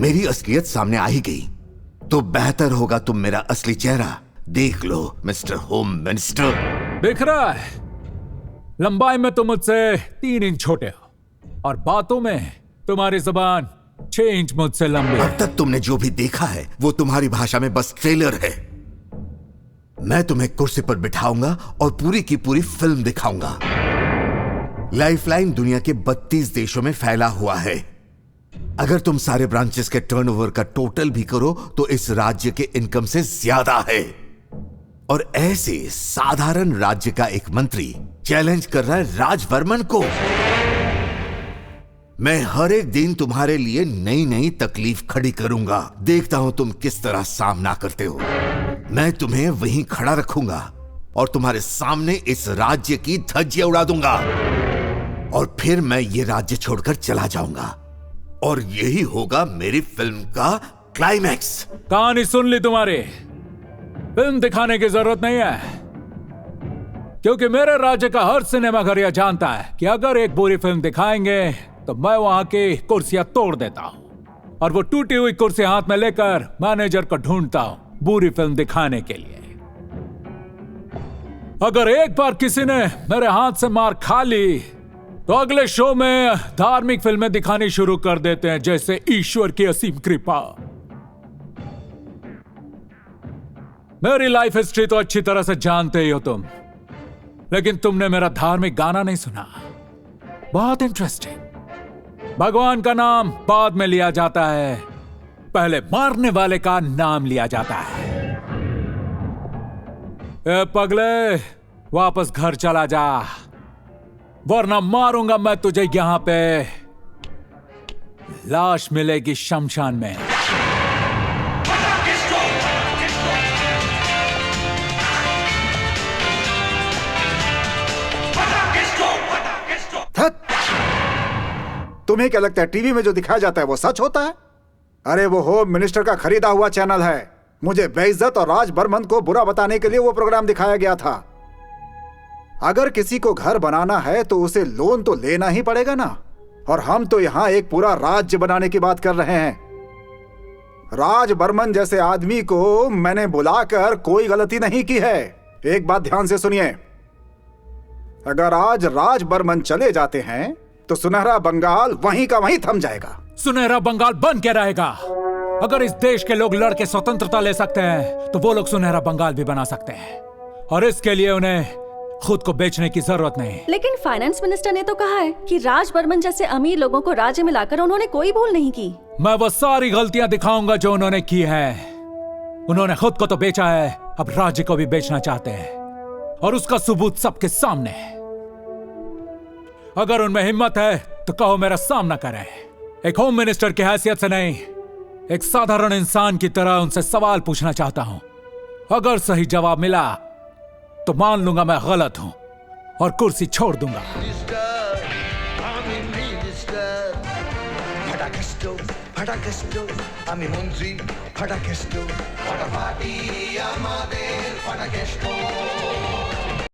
मेरी असलियत सामने आ ही गई तो बेहतर होगा तुम मेरा असली चेहरा देख लो मिस्टर होम मिनिस्टर। दिख रहा है, लंबाई में तुम मुझसे 3 इंच छोटे हो और बातों में तुम्हारी जुबान 6 इंच मुझसे लंबी है। अब तक तुमने जो भी देखा है वो तुम्हारी भाषा में बस ट्रेलर है। मैं तुम्हें कुर्सी पर बिठाऊंगा और पूरी की पूरी फिल्म दिखाऊंगा। लाइफलाइन दुनिया के 32 देशों में फैला हुआ है। अगर तुम सारे ब्रांचेस के टर्नओवर का टोटल भी करो तो इस राज्य के इनकम से ज्यादा है। और ऐसे साधारण राज्य का एक मंत्री चैलेंज कर रहा है राजवर्मन को। मैं हर एक दिन तुम्हारे लिए नई नई तकलीफ खड़ी करूंगा। देखता हूं तुम किस तरह सामना करते हो। मैं तुम्हें वहीं खड़ा रखूंगा और तुम्हारे सामने इस राज्य की धज्जियां उड़ा दूंगा और फिर मैं ये राज्य छोड़कर चला जाऊंगा और यही होगा मेरी फिल्म का क्लाइमैक्स। कहानी सुन ली तुम्हारी, फिल्म दिखाने की जरूरत नहीं है क्योंकि मेरे राज्य का हर सिनेमाघर यह जानता है कि अगर एक बुरी फिल्म दिखाएंगे तो मैं वहां की कुर्सियां तोड़ देता हूं और वो टूटी हुई कुर्सी हाथ में लेकर मैनेजर को ढूंढता हूं बुरी फिल्म दिखाने के लिए। अगर एक बार किसी ने मेरे हाथ से मार खा ली तो अगले शो में धार्मिक फिल्में दिखानी शुरू कर देते हैं, जैसे ईश्वर की असीम कृपा। मेरी लाइफ हिस्ट्री तो अच्छी तरह से जानते ही हो तुम, लेकिन तुमने मेरा धार्मिक गाना नहीं सुना। बहुत इंटरेस्टिंग। भगवान का नाम बाद में लिया जाता है, पहले मारने वाले का नाम लिया जाता है। ए पगले, वापस घर चला जा वरना मारूंगा मैं तुझे यहां पे। लाश मिलेगी शमशान में। तुम्हें क्या लगता है टीवी में जो दिखाया जाता है वो सच होता है? अरे वो होम मिनिस्टर का खरीदा हुआ चैनल है। मुझे बेइज्जत और राज बर्मन को बुरा बताने के लिए वो प्रोग्राम दिखाया गया था। अगर किसी को घर बनाना है तो उसे लोन तो लेना ही पड़ेगा ना। और हम तो यहां एक पूरा राज्य बनाने की बात कर रहे हैं। राज बर्मन जैसे आदमी को मैंने बुलाकर कोई गलती नहीं की है। एक बात ध्यान से सुनिए, अगर आज राज बर्मन चले जाते हैं तो सुनहरा बंगाल वहीं का वहीं थम जाएगा। सुनहरा बंगाल बन के रहेगा। अगर इस देश के लोग लड़के स्वतंत्रता ले सकते हैं तो वो लोग सुनहरा बंगाल भी बना सकते हैं और इसके लिए उन्हें खुद को बेचने की जरूरत नहीं। लेकिन फाइनेंस मिनिस्टर ने तो कहा है कि राज बर्मन जैसे अमीर लोगों को राज्य में लाकर उन्होंने कोई भूल नहीं की। मैं वो सारी गलतियां दिखाऊंगा जो उन्होंने की है। उन्होंने खुद को तो बेचा है, अब राज्य को भी बेचना चाहते हैं और उसका सबूत सबके सामने है। अगर उनमें हिम्मत है तो कहो मेरा सामना करें। एक होम मिनिस्टर की हैसियत से नहीं, एक साधारण इंसान की तरह उनसे सवाल पूछना चाहता हूं। अगर सही जवाब मिला तो मान लूंगा मैं गलत हूं और कुर्सी छोड़ दूंगा। मंत्री